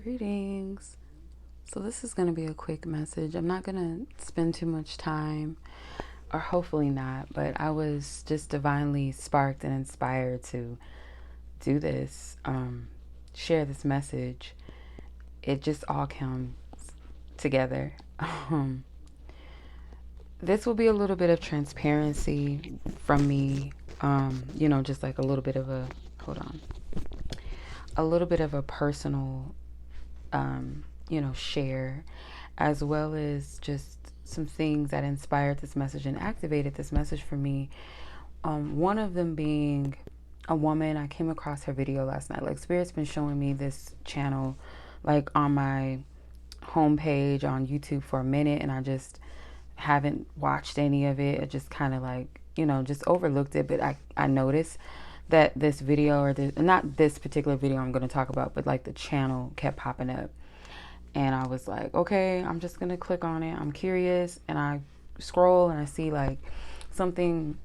Greetings. So this is going to be a quick message. I'm not going to spend too much time, or hopefully not, but I was just divinely sparked and inspired to do this, share this message. It just all comes together. This will be a little bit of transparency from me, just like a little bit of a little bit of a personal share, as well as just some things that inspired this message and activated this message for me. One of them being a woman. I came across her video last night. Like, Spirit's been showing me this channel, like, on my homepage on YouTube for a minute, and I just haven't watched any of it. I just kind of like, just overlooked it. But I noticed that this video, or not this particular video I'm going to talk about, but like the channel kept popping up. And I was like, okay, I'm just going to click on it. I'm curious. And I scroll and I see like something,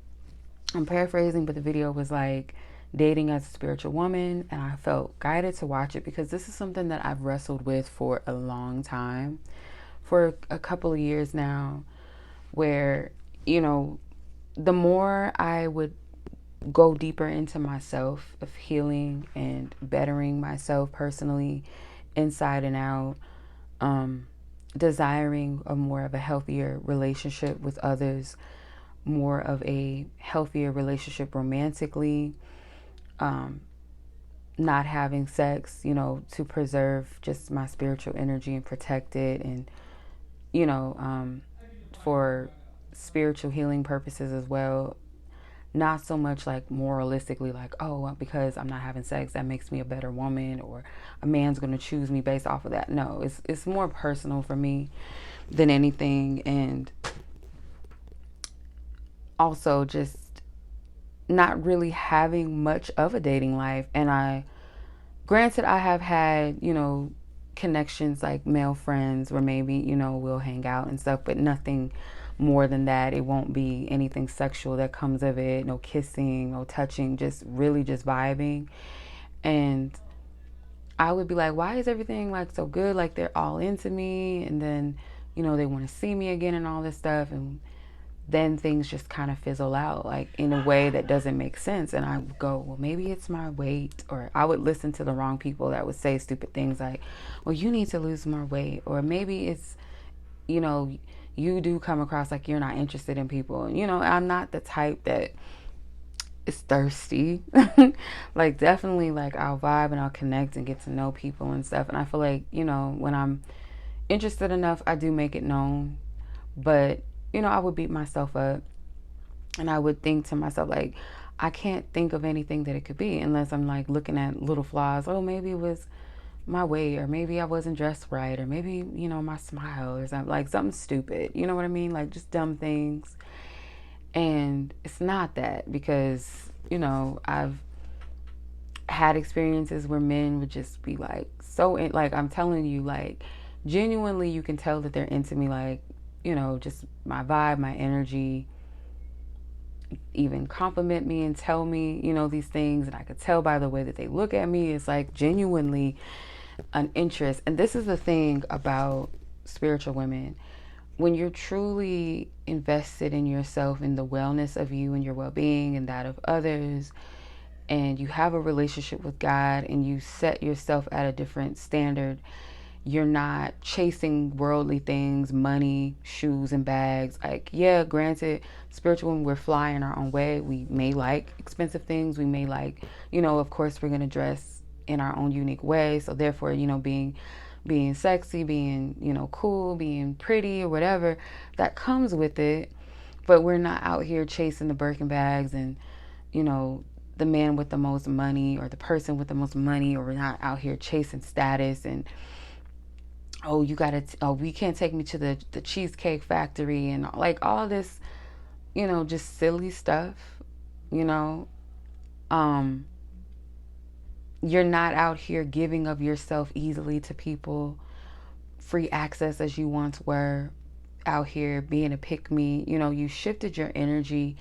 I'm paraphrasing, but the video was like dating as a spiritual woman. And I felt guided to watch it because this is something that I've wrestled with for a long time, for a couple of years now, where, the more I would go deeper into myself of healing and bettering myself personally, inside and out, desiring a more of a healthier relationship with others, more of a healthier relationship romantically, not having sex, to preserve just my spiritual energy and protect it, and, for spiritual healing purposes as well. Not so much like moralistically, like, oh, because I'm not having sex, that makes me a better woman, or a man's going to choose me based off of that. No, it's more personal for me than anything. And also just not really having much of a dating life. And granted, I have had, connections, like male friends where maybe, we'll hang out and stuff, but nothing more than that. It won't be anything sexual that comes of it. No kissing, no touching, just really just vibing. And I would be like, why is everything like so good? Like, they're all into me, and then, they want to see me again and all this stuff. And then things just kind of fizzle out, like in a way that doesn't make sense. And I would go, well, maybe it's my weight. Or I would listen to the wrong people that would say stupid things like, well, you need to lose more weight. Or maybe it's, you do come across like you're not interested in people. And, I'm not the type that is thirsty. Like, definitely, like, I'll vibe and I'll connect and get to know people and stuff. And I feel like, when I'm interested enough, I do make it known. But, I would beat myself up, and I would think to myself, like, I can't think of anything that it could be unless I'm like looking at little flaws. Oh, maybe it was my weight, or maybe I wasn't dressed right, or maybe, my smile, or something, like something stupid, you know what I mean? Like, just dumb things. And it's not that, because, I've had experiences where men would just be like, like, I'm telling you, like, genuinely, you can tell that they're into me, like, just my vibe, my energy, even compliment me and tell me, these things. And I could tell by the way that they look at me, it's like genuinely an interest. And this is the thing about spiritual women. When you're truly invested in yourself, in the wellness of you and your well-being and that of others, and you have a relationship with God, and you set yourself at a different standard, you're not chasing worldly things, money, shoes, and bags. Like, yeah, granted, spiritual women, we're flying our own way. We may like expensive things. We may like, of course, we're going to dress in our own unique way. So therefore, being sexy, being, cool, being pretty, or whatever that comes with it. But we're not out here chasing the Birkin bags and, the man with the most money, or the person with the most money. Or we're not out here chasing status and, oh, we can't take me to the Cheesecake Factory, and like all this, just silly stuff, you're not out here giving of yourself easily to people, free access as you once were, out here being a pick-me. You shifted your energy,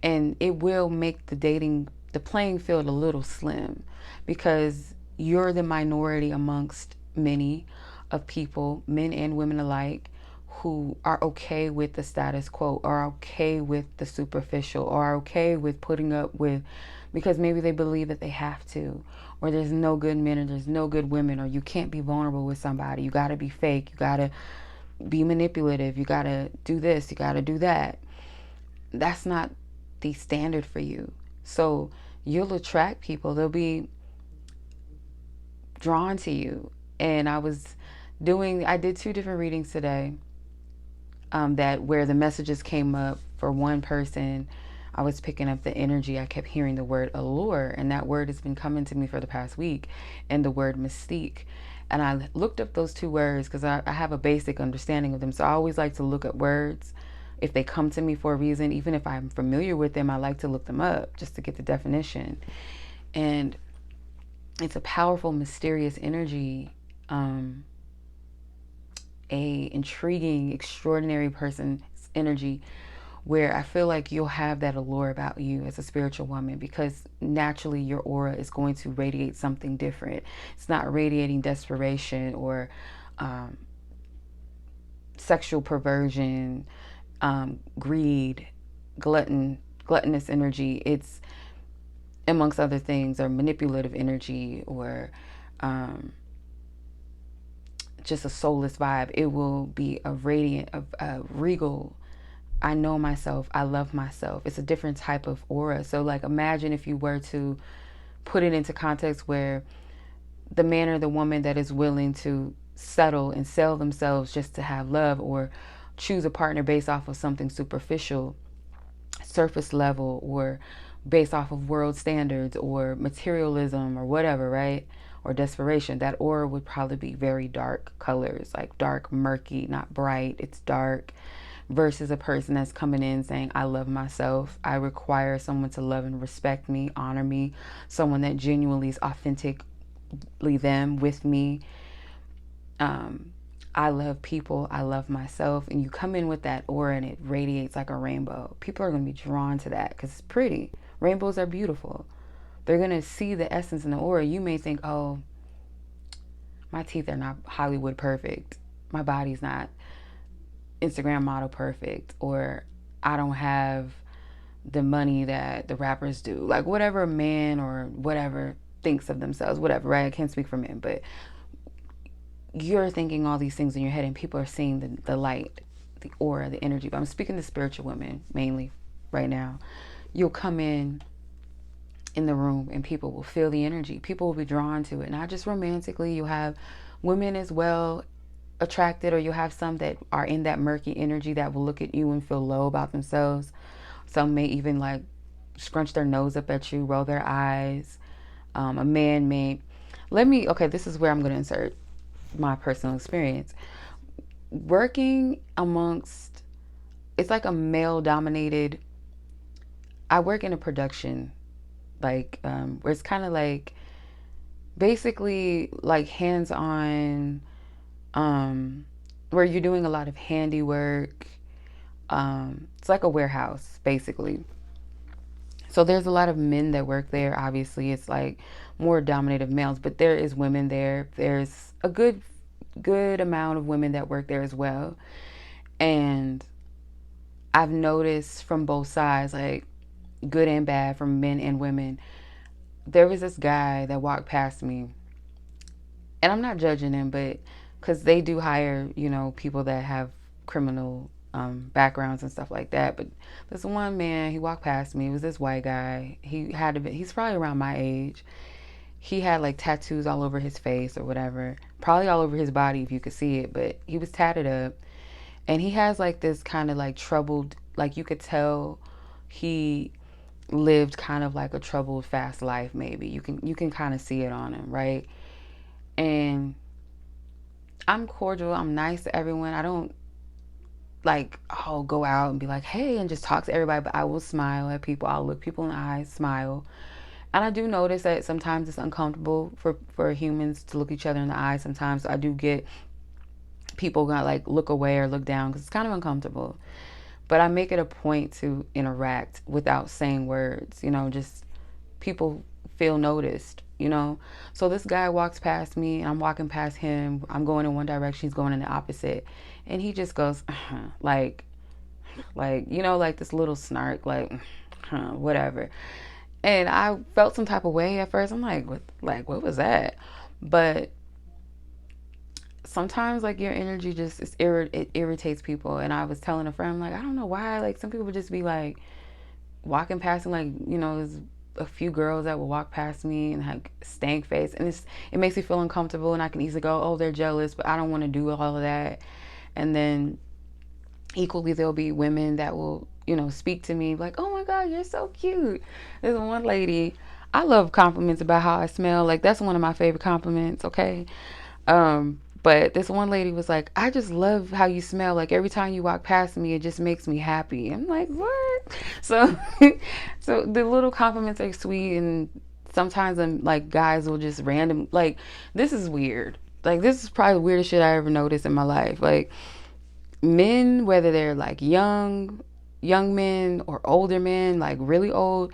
and it will make the playing field a little slim, because you're the minority amongst many of people, men and women alike, who are okay with the status quo, or are okay with the superficial, or are okay with putting up with, because maybe they believe that they have to, or there's no good men and there's no good women, or you can't be vulnerable with somebody, you got to be fake, you got to be manipulative, you got to do this, you got to do that. That's not the standard for you. So you'll attract people, they'll be drawn to you. And I did 2 different readings today, that where the messages came up for one person. I was picking up the energy. I kept hearing the word allure, and that word has been coming to me for the past week, and the word mystique. And I looked up those 2 words because I have a basic understanding of them. So I always like to look up words if they come to me for a reason. Even if I'm familiar with them, I like to look them up just to get the definition. And it's a powerful, mysterious energy, a intriguing, extraordinary person's energy, where I feel like you'll have that allure about you as a spiritual woman, because naturally your aura is going to radiate something different. It's not radiating desperation or sexual perversion, greed, gluttonous energy. It's, amongst other things, or manipulative energy, or just a soulless vibe. It will be a radiant, a regal, I know myself, I love myself. It's a different type of aura. So like, imagine if you were to put it into context where the man or the woman that is willing to settle and sell themselves just to have love, or choose a partner based off of something superficial, surface level, or based off of world standards or materialism or whatever, right? Or desperation, that aura would probably be very dark colors, like dark, murky, not bright, it's dark. Versus a person that's coming in saying, I love myself, I require someone to love and respect me, honor me, someone that genuinely is authentically them with me. I love people, I love myself. And you come in with that aura and it radiates like a rainbow. People are going to be drawn to that because it's pretty. Rainbows are beautiful. They're going to see the essence in the aura. You may think, oh, my teeth are not Hollywood perfect, my body's not Instagram model perfect, or I don't have the money that the rappers do. Like, whatever a man or whatever thinks of themselves, whatever, right? I can't speak for men, but you're thinking all these things in your head, and people are seeing the light, the aura, the energy. But I'm speaking to spiritual women mainly right now. You'll come in the room and people will feel the energy. People will be drawn to it, not just romantically. You'll have women as well attracted, or you'll have some that are in that murky energy that will look at you and feel low about themselves. Some may even like scrunch their nose up at you, roll their eyes. A man may, this is where I'm going to insert my personal experience. Working amongst, it's like a male dominated, I work in a production, like, where it's kind of like, basically like hands-on, where you're doing a lot of handiwork. It's like a warehouse, basically. So there's a lot of men that work there. Obviously, it's like more dominated of males, but there is women there. There's a good amount of women that work there as well. And I've noticed from both sides, like good and bad, from men and women. There was this guy that walked past me, and I'm not judging him, but because they do hire, people that have criminal backgrounds and stuff like that. But this one man, he walked past me. It was this white guy. He's probably around my age. He had like tattoos all over his face or whatever, probably all over his body if you could see it, but he was tatted up. And he has like this kind of like troubled, like you could tell he lived kind of like a troubled, fast life. Maybe you can kind of see it on him, right? And I'm cordial, I'm nice to everyone. I don't like, go out and be like, hey, and just talk to everybody, but I will smile at people. I'll look people in the eyes, smile. And I do notice that sometimes it's uncomfortable for humans to look each other in the eye. Sometimes I do get people gonna like look away or look down because it's kind of uncomfortable. But I make it a point to interact without saying words. Just people feel noticed you know? So this guy walks past me and I'm walking past him. I'm going in one direction, he's going in the opposite. And he just goes, like this little snark, whatever. And I felt some type of way at first. I'm what was that? But sometimes like your energy just it irritates people. And I was telling a friend, I'm like, I don't know why. Like some people would just be like walking past and there's a few girls that will walk past me and have stank face, and it makes me feel uncomfortable, and I can easily go, oh, they're jealous, but I don't want to do all of that. And then equally there'll be women that will speak to me like, oh my god, you're so cute. There's one lady, I love compliments about how I smell, like that's one of my favorite compliments, okay? But this one lady was like, I just love how you smell, like every time you walk past me it just makes me happy. I'm like, what? So so the little compliments are sweet, and sometimes like guys will just random, like, this is weird, like this is probably the weirdest shit I ever noticed in my life. Like men, whether they're like young men or older men, like really old,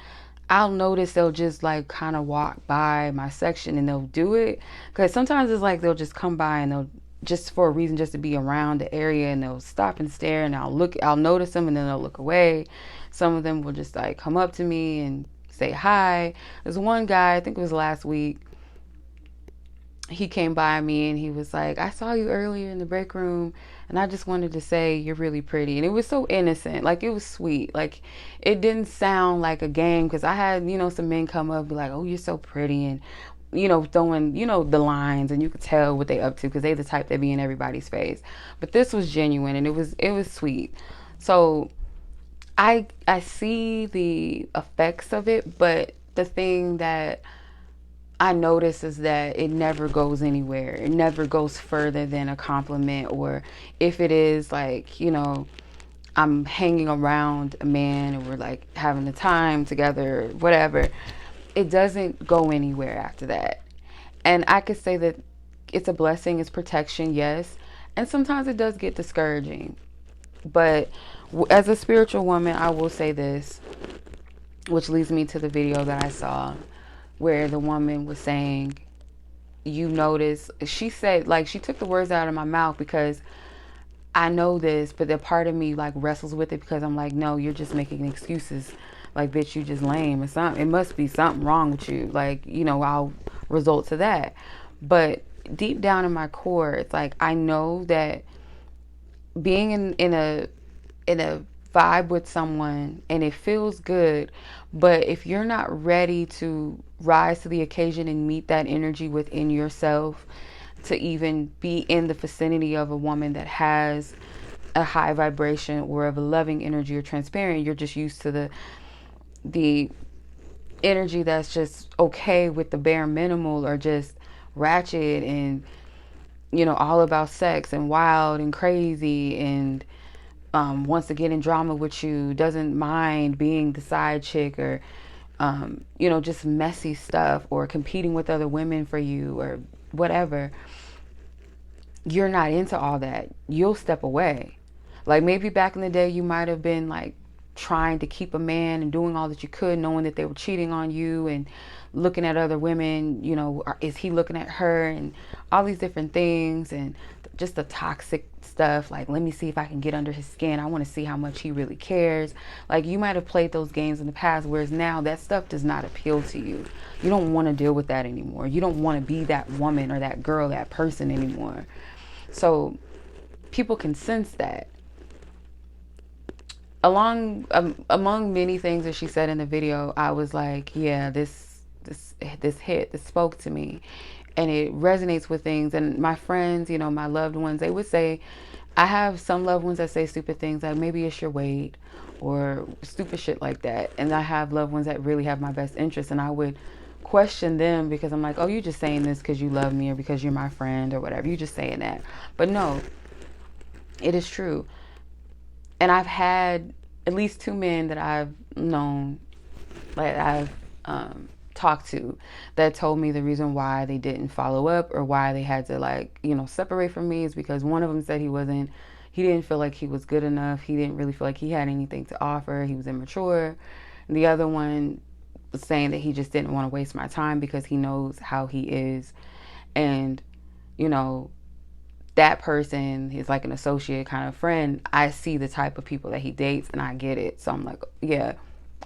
I'll notice they'll just like kind of walk by my section and they'll do it. Because sometimes it's like they'll just come by and they'll just for a reason, just to be around the area, and they'll stop and stare, and I'll notice them and then they'll look away. Some of them will just like come up to me and say hi. There's one guy, I think it was last week, he came by me and he was like, I saw you earlier in the break room and I just wanted to say you're really pretty. And it was so innocent, like it was sweet, like it didn't sound like a game, because I had some men come up and be like, oh, you're so pretty, and throwing the lines, and you could tell what they up to because they the type that be in everybody's face. But this was genuine, and it was sweet. So I see the effects of it, but the thing that I notice is that it never goes anywhere. It never goes further than a compliment, or if it is like, I'm hanging around a man and we're like having the time together, whatever, it doesn't go anywhere after that. And I could say that it's a blessing, it's protection, yes. And sometimes it does get discouraging. But as a spiritual woman, I will say this, which leads me to the video that I saw where the woman was saying, you notice, she said, like, she took the words out of my mouth, because I know this, but the part of me like wrestles with it, because I'm like, no, you're just making excuses. Like, bitch, you just lame or something. It must be something wrong with you. Like, I'll result to that. But deep down in my core, it's like, I know that being in a vibe with someone and it feels good, but if you're not ready to rise to the occasion and meet that energy within yourself to even be in the vicinity of a woman that has a high vibration or of a loving energy or transparent, you're just used to the energy that's just okay with the bare minimal, or just ratchet and all about sex and wild and crazy, and wants to get in drama with you, doesn't mind being the side chick, or just messy stuff, or competing with other women for you, or whatever. You're not into all that. You'll step away. Like, maybe back in the day you might have been like trying to keep a man and doing all that you could, knowing that they were cheating on you and looking at other women, is he looking at her, and all these different things, and just the toxic stuff, like, let me see if I can get under his skin, I want to see how much he really cares. Like, you might have played those games in the past, whereas now that stuff does not appeal to you. You don't want to deal with that anymore. You don't want to be that woman or that girl, that person anymore. So people can sense that. Among many things that she said in the video, I was like, yeah, this spoke to me, and it resonates with things. And my friends, my loved ones, they would say, I have some loved ones that say stupid things like, maybe it's your weight, or stupid shit like that. And I have loved ones that really have my best interest, and I would question them, because I'm like, oh, you just saying this because you love me or because you're my friend or whatever, you just saying that. But no, it is true. And I've had at least 2 men that I've known, like I've talked to, that told me the reason why they didn't follow up, or why they had to separate from me, is because one of them said he didn't feel like he was good enough. He didn't really feel like he had anything to offer. He was immature. And the other one saying that he just didn't want to waste my time because he knows how he is. And, you know, that person is like an associate kind of friend. I see the type of people that he dates and I get it. So I'm like, yeah,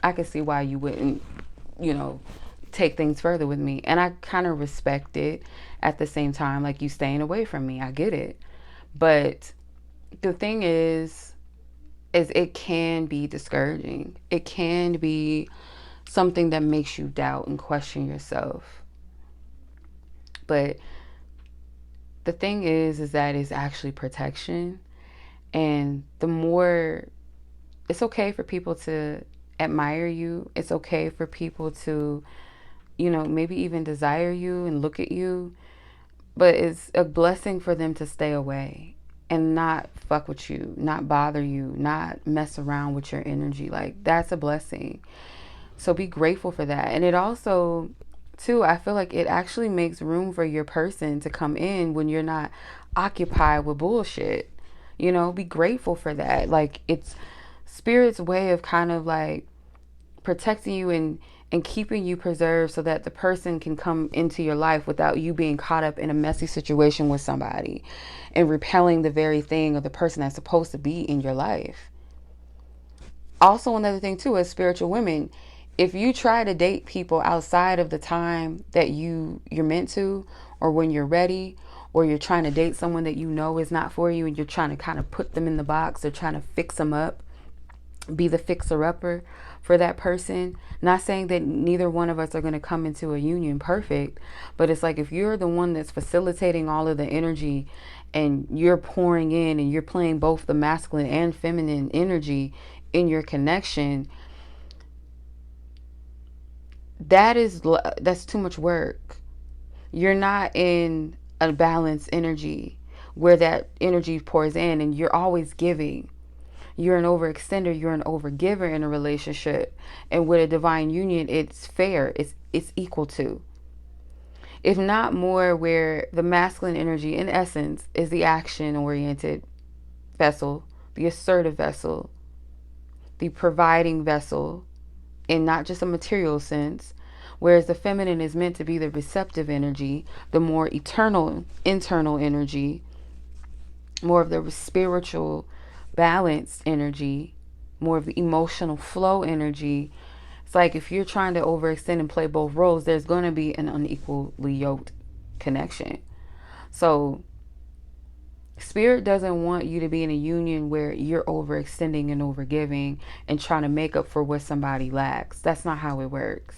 I can see why you wouldn't, you know, take things further with me. And I kind of respect it at the same time, like you staying away from me. I get it. But the thing is it can be discouraging. It can be something that makes you doubt and question yourself. But the thing is that it's actually protection. And the more, it's okay for people to admire you. It's okay for people to, you know, maybe even desire you and look at you. But it's a blessing for them to stay away and not fuck with you, not bother you, not mess around with your energy. Like, that's a blessing. So be grateful for that. And it also, too, I feel like it actually makes room for your person to come in when you're not occupied with bullshit. You know, be grateful for that. Like, it's Spirit's way of kind of like protecting you and keeping you preserved so that the person can come into your life without you being caught up in a messy situation with somebody and repelling the very thing or the person that's supposed to be in your life. Also, another thing too, as spiritual women, if you try to date people outside of the time that you're meant to, or when you're ready, or you're trying to date someone that you know is not for you and you're trying to kind of put them in the box or trying to fix them up, be the fixer-upper for that person. Not saying that neither one of us are going to come into a union perfect, but it's like if you're the one that's facilitating all of the energy and you're pouring in and you're playing both the masculine and feminine energy in your connection, that's too much work. You're not in a balanced energy where that energy pours in and you're always giving. You're an overextender, you're an overgiver in a relationship. And with a divine union, it's fair. It's equal to. If not more, where the masculine energy in essence is the action-oriented vessel, the assertive vessel, the providing vessel, in not just a material sense, whereas the feminine is meant to be the receptive energy, the more eternal, internal energy, more of the spiritual, balanced energy, more of the emotional flow energy. It's like if you're trying to overextend and play both roles, there's going to be an unequally yoked connection. So Spirit doesn't want you to be in a union where you're overextending and overgiving and trying to make up for what somebody lacks. That's not how it works.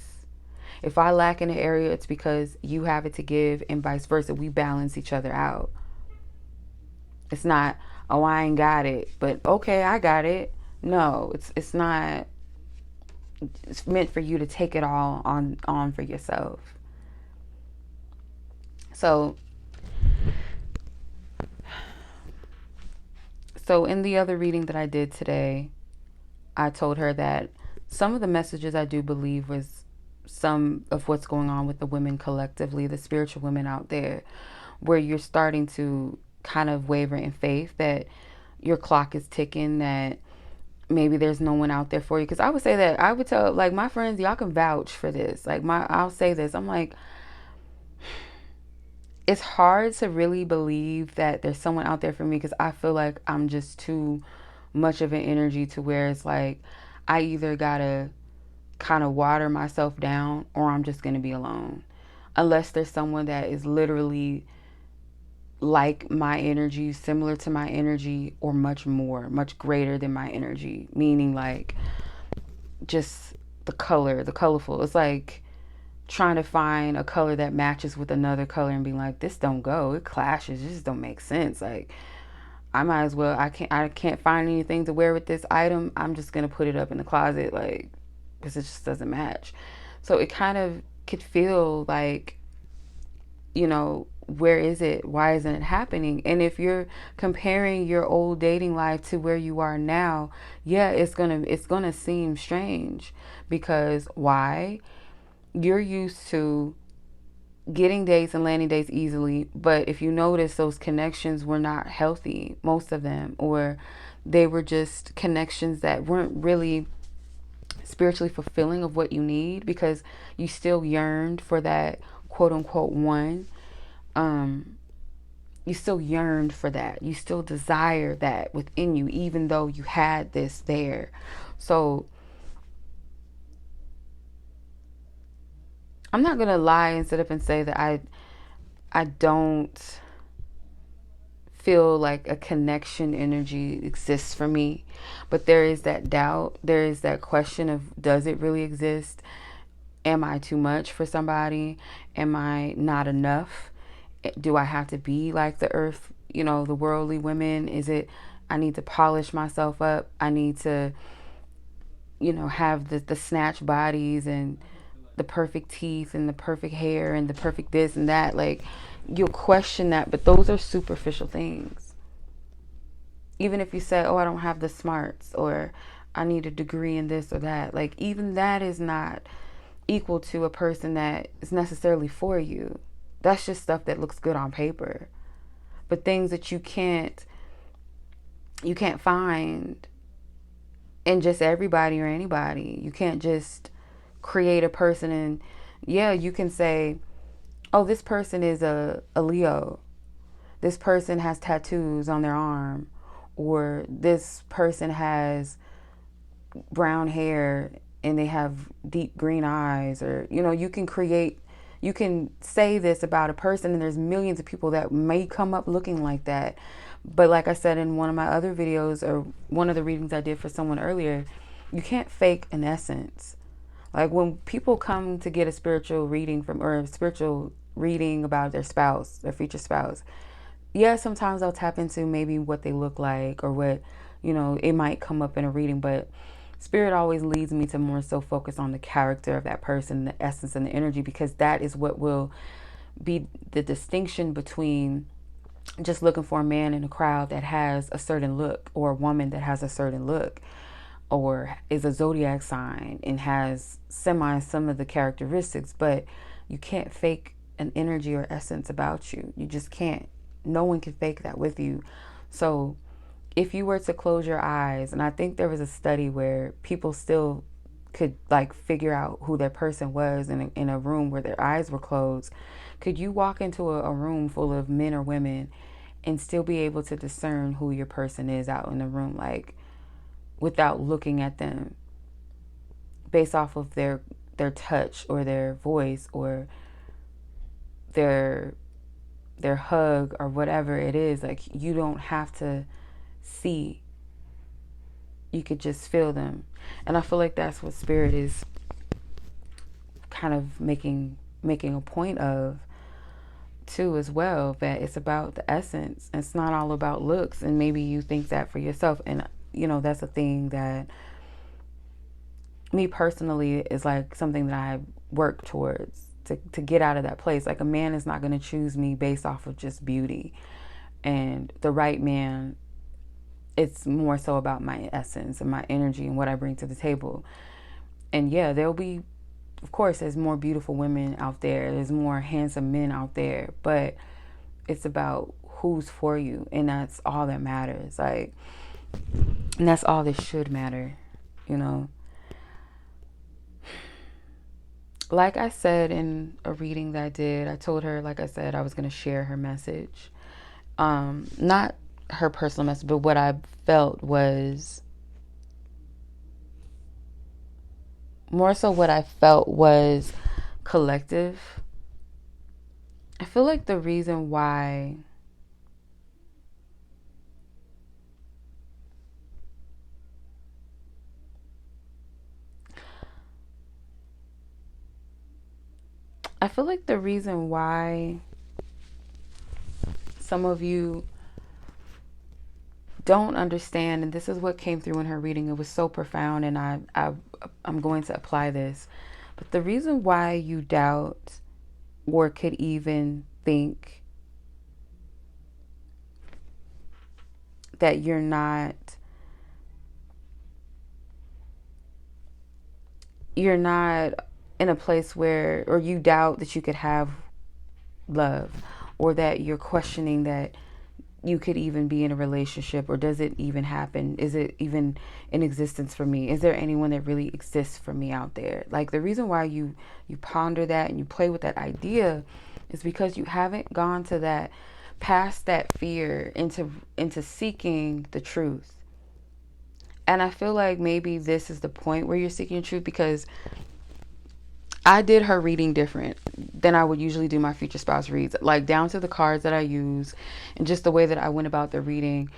If I lack in an area, it's because you have it to give, and vice versa. We balance each other out. It's not, oh, I ain't got it, but okay, I got it. No, it's not. It's meant for you to take it all on for yourself. So in the other reading that I did today, I told her that some of the messages I do believe was some of what's going on with the women collectively, the spiritual women out there, where you're starting to kind of waver in faith that your clock is ticking, that maybe there's no one out there for you. Because I would say that, I would tell, like, my friends, y'all can vouch for this. Like, I'll say this. I'm like, it's hard to really believe that there's someone out there for me because I feel like I'm just too much of an energy to where it's like I either gotta kind of water myself down or I'm just gonna be alone. Unless there's someone that is literally like my energy, similar to my energy, or much more, much greater than my energy. Meaning like just the colorful. It's like trying to find a color that matches with another color and be like, this don't go, it clashes, it just don't make sense. Like, I might as well, I can't find anything to wear with this item, I'm just gonna put it up in the closet, like, because it just doesn't match. So it kind of could feel like, you know, where is it? Why isn't it happening? And if you're comparing your old dating life to where you are now, yeah, it's gonna seem strange. Because why? You're used to getting dates and landing dates easily, but if you notice, those connections were not healthy, most of them, or they were just connections that weren't really spiritually fulfilling of what you need, because you still yearned for that quote unquote one. You still yearned for that. You still desire that within you, even though you had this there. So I'm not gonna lie and sit up and say that I don't feel like a connection energy exists for me, but there is that doubt. There is that question of, does it really exist? Am I too much for somebody? Am I not enough? Do I have to be like the earth, the worldly women? Is it, I need to polish myself up? I need to, have the snatch bodies and the perfect teeth and the perfect hair and the perfect this and that. Like, you'll question that, but those are superficial things. Even if you say, oh, I don't have the smarts, or I need a degree in this or that, like, even that is not equal to a person that is necessarily for you. That's just stuff that looks good on paper. But things that you can't find in just everybody or anybody. You can't just create a person and, yeah, you can say, oh, this person is a Leo. This person has tattoos on their arm, or this person has brown hair and they have deep green eyes, or you can say this about a person, and there's millions of people that may come up looking like that. But like I said in one of my other videos, or one of the readings I did for someone earlier, you can't fake an essence. Like, when people come to get a spiritual reading or a spiritual reading about their spouse, their future spouse, yeah, sometimes I'll tap into maybe what they look like, or what, it might come up in a reading, but Spirit always leads me to more so focus on the character of that person, the essence and the energy, because that is what will be the distinction between just looking for a man in a crowd that has a certain look, or a woman that has a certain look, or is a zodiac sign and has some of the characteristics. But you can't fake an energy or essence about you. You just can't. No one can fake that with you. So if you were to close your eyes, and I think there was a study where people still could like figure out who their person was in a room where their eyes were closed. Could you walk into a room full of men or women and still be able to discern who your person is out in the room, like, without looking at them, based off of their touch or their voice or their hug or whatever it is? Like, you don't have to see. You could just feel them. And I feel like that's what Spirit is kind of making a point of too, as well, that it's about the essence. It's not all about looks. And maybe you think that for yourself, and that's a thing that me personally is like something that I work towards to get out of that place. Like, a man is not going to choose me based off of just beauty. And the right man, it's more so about my essence and my energy and what I bring to the table. And yeah, there'll be, of course, there's more beautiful women out there. There's more handsome men out there. But it's about who's for you. And that's all that matters. Like, and that's all that should matter, Like I said in a reading that I did, I told her, like I said, I was going to share her message. Not her personal message, but what I felt was, more so what I felt was collective. I feel like the reason why some of you don't understand, and this is what came through in her reading, it was so profound, and I'm going to apply this. But the reason why you doubt or could even think that you're not in a place where, or you doubt that you could have love, or that you're questioning that you could even be in a relationship, or does it even happen? Is it even in existence for me? Is there anyone that really exists for me out there? Like, the reason why you ponder that and you play with that idea is because you haven't gone to that, past that fear, into seeking the truth. And I feel like maybe this is the point where you're seeking truth, because I did her reading different than I would usually do my future spouse reads. Like, down to the cards that I use and just the way that I went about the reading,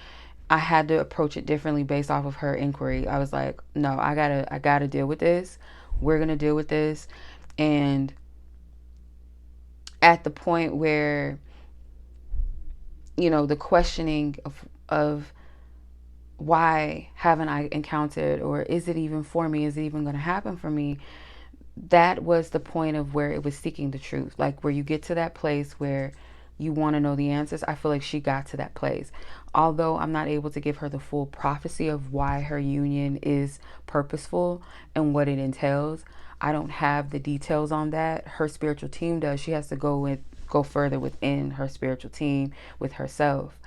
I had to approach it differently based off of her inquiry. I was like, no, I gotta deal with this. We're gonna deal with this. And at the point where, the questioning of why haven't I encountered, or is it even for me? Is it even going to happen for me? That was the point of where it was seeking the truth. Like, where you get to that place where you want to know the answers. I feel like she got to that place. Although I'm not able to give her the full prophecy of why her union is purposeful and what it entails, I don't have the details on that. Her spiritual team does. She has to go further within her spiritual team with herself.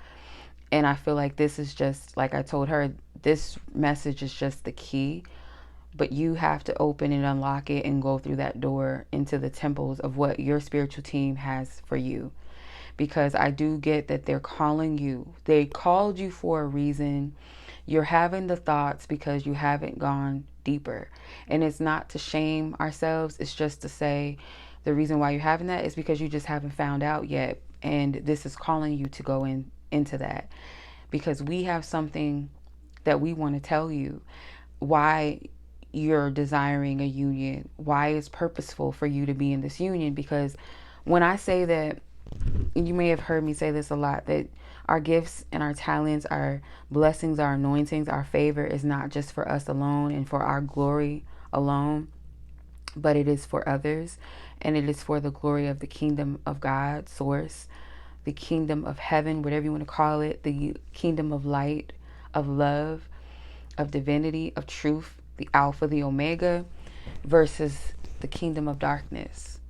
And I feel like this is just, like I told her, this message is just the key. But you have to open and unlock it and go through that door into the temples of what your spiritual team has for you. Because I do get that they're calling you. They called you for a reason. You're having the thoughts because you haven't gone deeper. And it's not to shame ourselves. It's just to say the reason why you're having that is because you just haven't found out yet. And this is calling you to go into that. Because we have something that we want to tell you. Why you're desiring a union. Why it's purposeful for you to be in this union. Because when I say that, you may have heard me say this a lot, that our gifts and our talents, our blessings, our anointings, our favor is not just for us alone and for our glory alone, but it is for others, and it is for the glory of the kingdom of God, source, the kingdom of heaven, whatever you want to call it, the kingdom of light, of love, of divinity, of truth, the Alpha, the Omega, versus the kingdom of darkness.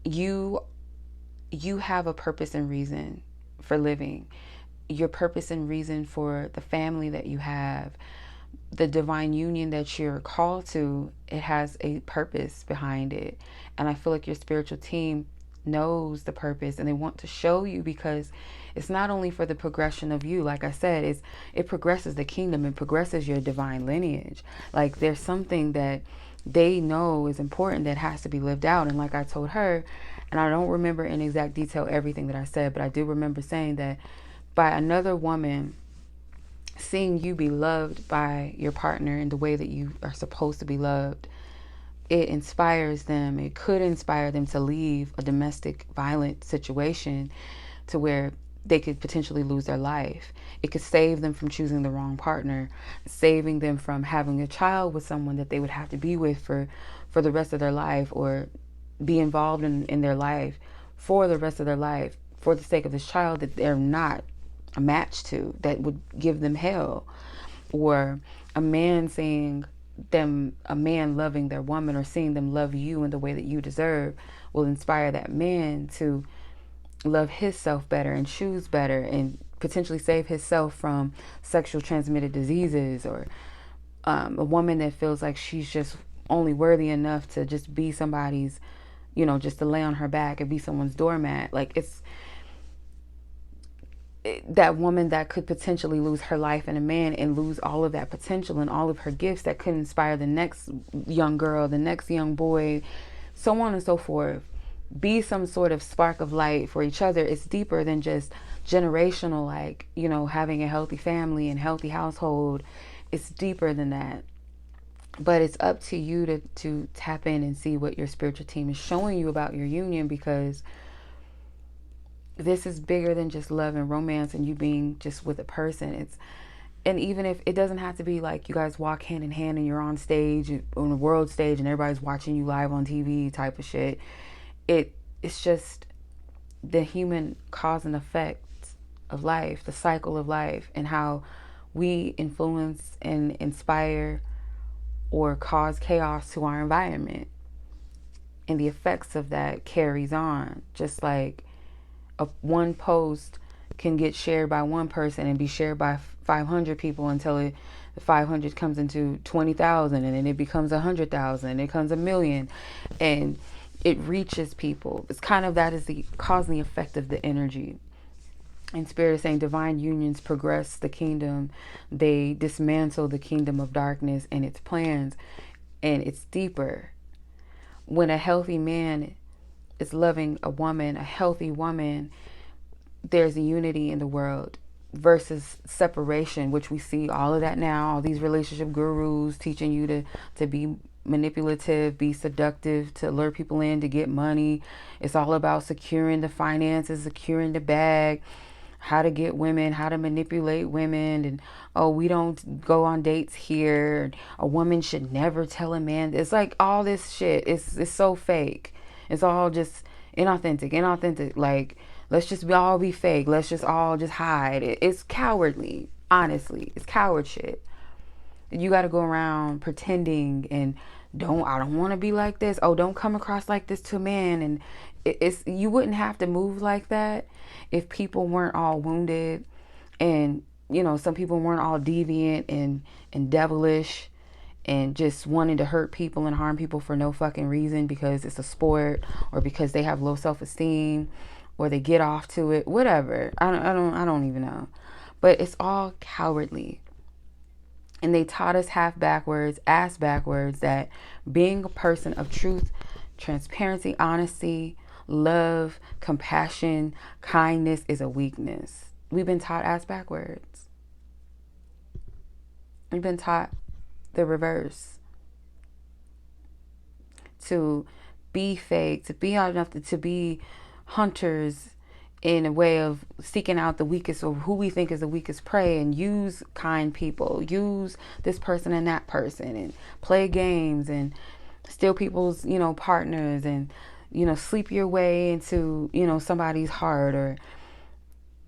You have a purpose and reason for living. Your purpose and reason for the family that you have, the divine union that you're called to, it has a purpose behind it. And I feel like your spiritual team knows the purpose, and they want to show you, because it's not only for the progression of you. Like I said, it progresses the kingdom, and progresses your divine lineage. Like, there's something that they know is important that has to be lived out. And like I told her, and I don't remember in exact detail everything that I said, but I do remember saying that by another woman seeing you be loved by your partner in the way that you are supposed to be loved, it inspires them. It could inspire them to leave a domestic violent situation to where they could potentially lose their life. It could save them from choosing the wrong partner, saving them from having a child with someone that they would have to be with for the rest of their life, or be involved in their life for the rest of their life for the sake of this child that they're not a match to, that would give them hell. Or a man loving their woman, or seeing them love you in the way that you deserve, will inspire that man to love himself better and choose better, and potentially save himself from sexual transmitted diseases. Or a woman that feels like she's just only worthy enough to just be somebody's, just to lay on her back and be someone's doormat. Like, it's that woman that could potentially lose her life in a man, and lose all of that potential and all of her gifts that could inspire the next young girl, the next young boy, so on and so forth. Be some sort of spark of light for each other. It's deeper than just generational, like, having a healthy family and healthy household. It's deeper than that. But it's up to you to tap in and see what your spiritual team is showing you about your union, because this is bigger than just love and romance and you being just with a person. And even if it doesn't have to be like you guys walk hand in hand and you're on stage, on the world stage, and everybody's watching you live on TV type of shit. It's just the human cause and effect of life, the cycle of life, and how we influence and inspire or cause chaos to our environment. And the effects of that carries on. Just like one post can get shared by one person and be shared by 500 people until the 500 comes into 20,000, and then it becomes 100,000, and it becomes 1,000,000, and it reaches people. It's kind of, that is the cause and the effect of the energy. And Spirit is saying divine unions progress the kingdom. They dismantle the kingdom of darkness and its plans, and it's deeper. When a healthy man is loving a woman, a healthy woman, there's a unity in the world versus separation, which we see all of that now. All these relationship gurus teaching you to be manipulative, be seductive, to lure people in to get money. It's all about securing the finances, securing the bag, how to get women, how to manipulate women, and oh, we don't go on dates here. A woman should never tell a man. It's like all this shit. It's so fake. It's all just inauthentic. Like, let's just all be fake. Let's just all just hide. It's cowardly. Honestly, it's coward shit. You got to go around pretending and I don't want to be like this. Oh, don't come across like this to a man. And you wouldn't have to move like that if people weren't all wounded, and some people weren't all deviant and devilish and just wanting to hurt people and harm people for no fucking reason, because it's a sport or because they have low self-esteem or they get off to it, whatever. I don't even know. But it's all cowardly. And they taught us ass backwards, that being a person of truth, transparency, honesty, love, compassion, kindness is a weakness. We've been taught ass backwards. We've been taught the reverse. To be fake, to be out enough to be hunters in a way of seeking out the weakest, or who we think is the weakest prey, and use kind people, use this person and that person, and play games and steal people's partners, and sleep your way into somebody's heart. Or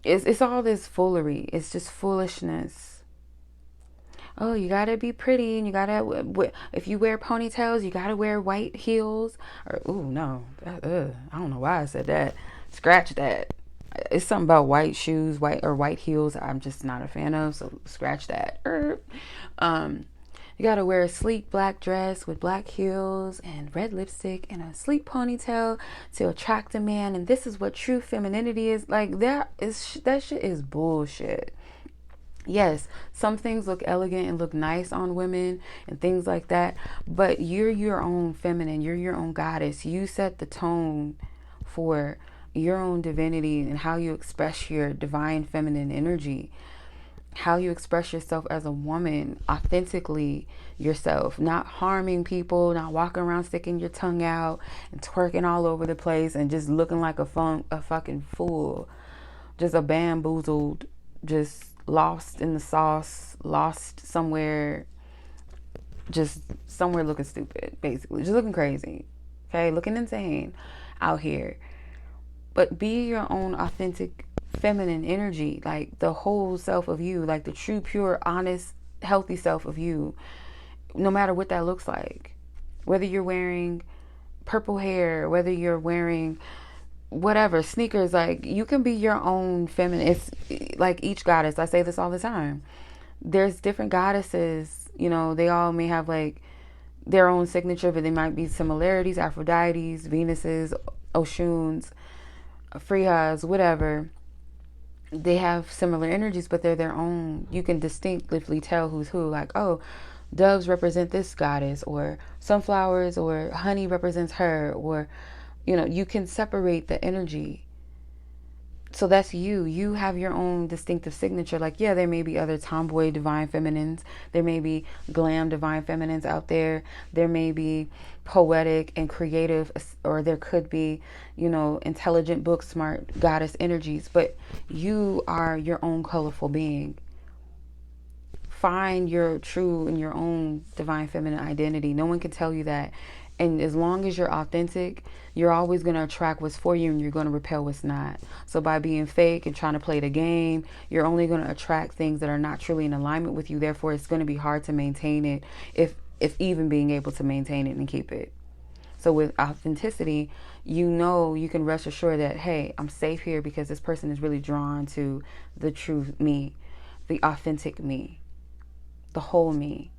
it's all this foolery. It's just foolishness. Oh, you gotta be pretty, and you gotta, if you wear ponytails, you gotta wear white heels. Or no, I don't know why I said that. Scratch that. It's something about white shoes, white heels I'm just not a fan of, so scratch that. You gotta wear a sleek black dress with black heels and red lipstick and a sleek ponytail to attract a man, and this is what true femininity is. Like, that shit is bullshit. Yes, some things look elegant and look nice on women and things like that, but you're your own feminine, you're your own goddess. You set the tone for your own divinity and how you express your divine feminine energy, how you express yourself as a woman, authentically yourself, not harming people, not walking around sticking your tongue out and twerking all over the place and just looking like a fucking fool, just a bamboozled, just lost in the sauce, lost somewhere, just somewhere looking stupid, basically, just looking crazy, okay, looking insane out here. But be your own authentic feminine energy, like the whole self of you, like the true, pure, honest, healthy self of you, no matter what that looks like. Whether you're wearing purple hair, whether you're wearing whatever, sneakers, like, you can be your own feminine. It's like each goddess, I say this all the time, there's different goddesses, they all may have like their own signature, but they might be similarities. Aphrodites, Venuses, Oshuns, Frihas, whatever, they have similar energies, but they're their own. You can distinctively tell who's who. Like, oh, doves represent this goddess, or sunflowers or honey represents her, or you can separate the energy. So that's you. You have your own distinctive signature. Like, yeah, there may be other tomboy divine feminines. There may be glam divine feminines out there. There may be poetic and creative, or there could be, intelligent, book smart goddess energies. But you are your own colorful being. Find your true and your own divine feminine identity. No one can tell you that. And as long as you're authentic, you're always going to attract what's for you, and you're going to repel what's not. So by being fake and trying to play the game, you're only going to attract things that are not truly in alignment with you. Therefore, it's going to be hard to maintain it, if even being able to maintain it and keep it. So with authenticity, you know, you can rest assured that, hey, I'm safe here because this person is really drawn to the true me, the authentic me, the whole me.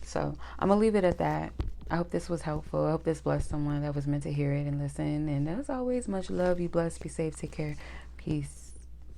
So I'm going to leave it at that. I hope this was helpful. I hope this blessed someone that was meant to hear it and listen. And as always, much love. Be blessed. Be safe. Take care. Peace.